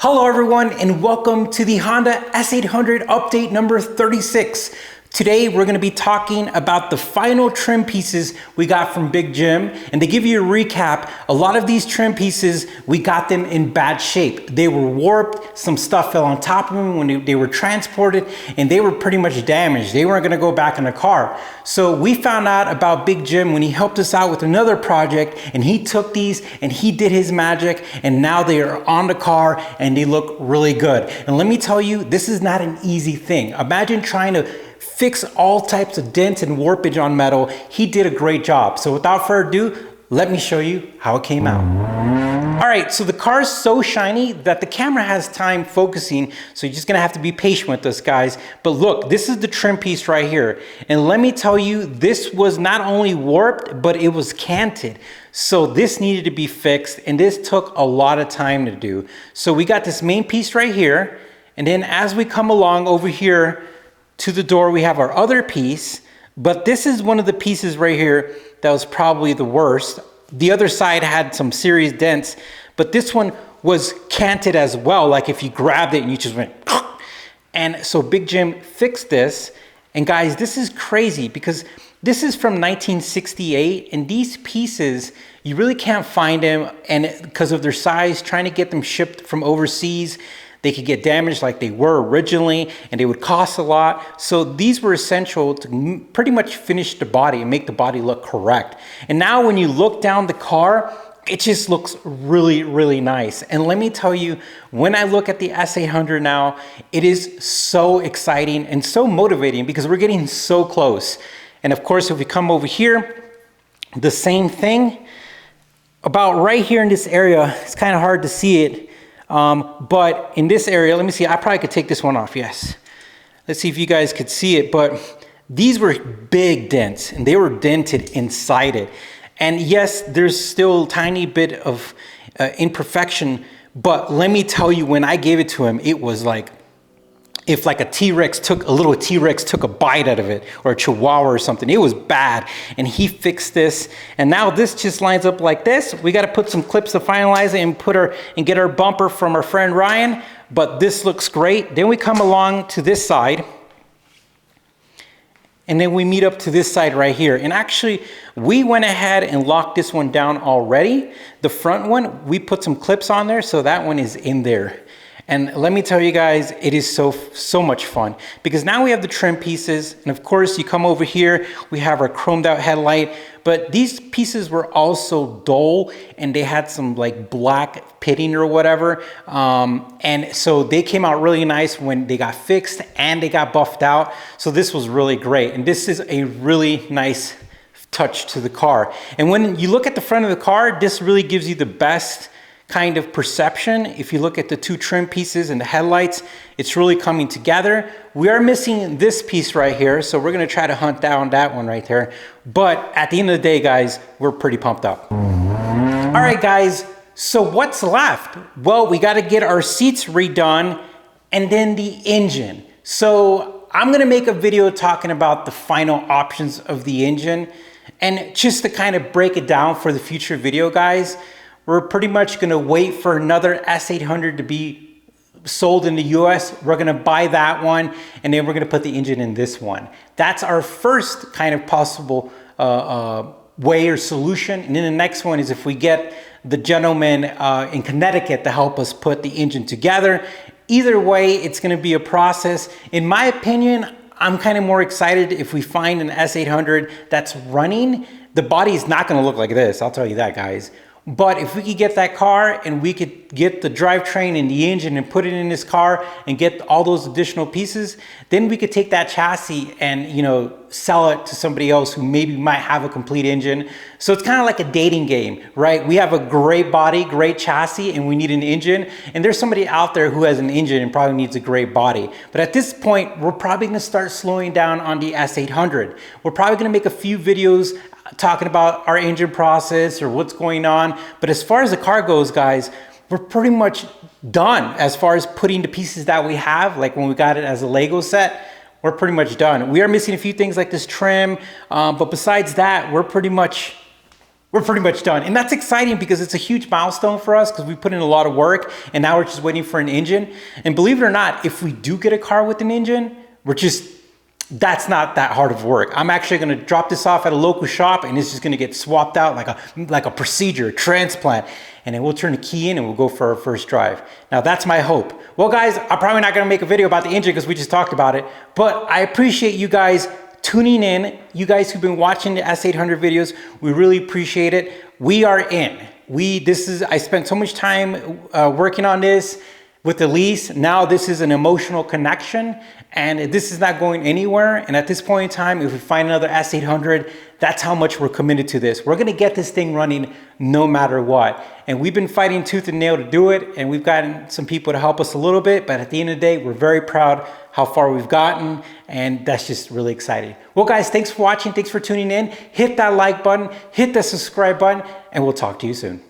Hello everyone and welcome to the Honda S800 update number 36. Today we're going to be talking about the final trim pieces we got from Big Jim, and to give you a recap, a lot of these trim pieces we got them in bad shape. They were warped, some stuff fell on top of them when they were transported, and they were pretty much damaged. They weren't going to go back in the car. So we found out about Big Jim when he helped us out with another project, and he took these and he did his magic, and now they are on the car and they look really good. And let me tell you, this is not an easy thing. Imagine trying to fix all types of dents and warpage on metal. He did a great job. So without further ado, let me show you how it came out. All right, so the car is so shiny that the camera has time focusing, so you're just gonna have to be patient with us, guys. But look, this is the trim piece right here. And let me tell you, this was not only warped, but it was canted. So this needed to be fixed, and this took a lot of time to do. So we got this main piece right here, and then as we come along over here, to the door, we have our other piece, but this is one of the pieces right here that was probably the worst. The other side had some serious dents, but this one was canted as well. Like if you grabbed it and you just went, and so Big Jim fixed this. And guys, this is crazy because this is from 1968, and these pieces, you really can't find them, and because of their size, trying to get them shipped from overseas, they could get damaged like they were originally, and they would cost a lot. So these were essential to pretty much finish the body and make the body look correct. And now when you look down the car, it just looks really, really nice. And let me tell you, when I look at the S800 now, it is so exciting and so motivating because we're getting so close. And of course, if we come over here, the same thing. About right here in this area, it's kind of hard to see it. But in this area, let me see, I probably could take this one off, yes. Let's see if you guys could see it, but these were big dents and they were dented inside it. And yes, there's still a tiny bit of imperfection, but let me tell you, when I gave it to him, it was like, if like a little T-Rex took a bite out of it, or a Chihuahua or something. It was bad, and he fixed this. And now this just lines up like this. We got to put some clips to finalize it and get our bumper from our friend Ryan, but this looks great. Then we come along to this side, and then we meet up to this side right here. And actually, we went ahead and locked this one down already. The front one, we put some clips on there, so that one is in there. And let me tell you guys, it is so much fun because now we have the trim pieces. And of course, you come over here, we have our chromed out headlight, but these pieces were also dull and they had some like black pitting or whatever. And so they came out really nice when they got fixed and they got buffed out. So this was really great. And this is a really nice touch to the car. And when you look at the front of the car, this really gives you the best kind of perception. If you look at the two trim pieces and the headlights, it's really coming together. We are missing this piece right here, so we're gonna try to hunt down that one right there. But at the end of the day, guys, we're pretty pumped up. All right, guys, so what's left? Well, we gotta get our seats redone and then the engine. So I'm gonna make a video talking about the final options of the engine. And just to kind of break it down for the future video, guys, we're pretty much gonna wait for another S800 to be sold in the US. We're gonna buy that one, and then we're gonna put the engine in this one. That's our first kind of possible way or solution. And then the next one is if we get the gentleman in Connecticut to help us put the engine together. Either way, it's gonna be a process. In my opinion, I'm kind of more excited if we find an S800 that's running. The body is not gonna look like this, I'll tell you that, guys. But if we could get that car and we could get the drivetrain and the engine and put it in this car and get all those additional pieces, then we could take that chassis and, you know, sell it to somebody else who maybe might have a complete engine. So it's kind of like a dating game, right? We have a great body, great chassis, and we need an engine. And there's somebody out there who has an engine and probably needs a great body. But at this point, we're probably gonna start slowing down on the S800. We're probably gonna make a few videos talking about our engine process or what's going on. But as far as the car goes, guys, we're pretty much done as far as putting the pieces that we have, like when we got it as a Lego set. We're pretty much done. We are missing a few things like this trim, but besides that, we're pretty much we're pretty much done. And that's exciting because it's a huge milestone for us because we put in a lot of work and now we're just waiting for an engine. And believe it or not, if we do get a car with an engine, that's not that hard of work. I'm actually gonna drop this off at a local shop and it's just gonna get swapped out like a procedure, a transplant. And then we'll turn the key in and we'll go for our first drive. Now that's my hope. Well guys, I'm probably not gonna make a video about the engine because we just talked about it, but I appreciate you guys tuning in. You guys who've been watching the S800 videos, we really appreciate it. We are in. I spent so much time working on this with the lease. Now this is an emotional connection and this is not going anywhere. And at this point in time, if we find another S800, that's how much we're committed to this. We're gonna get this thing running no matter what. And we've been fighting tooth and nail to do it. And we've gotten some people to help us a little bit, but at the end of the day, we're very proud how far we've gotten. And that's just really exciting. Well guys, thanks for watching. Thanks for tuning in. Hit that like button, hit the subscribe button, and we'll talk to you soon.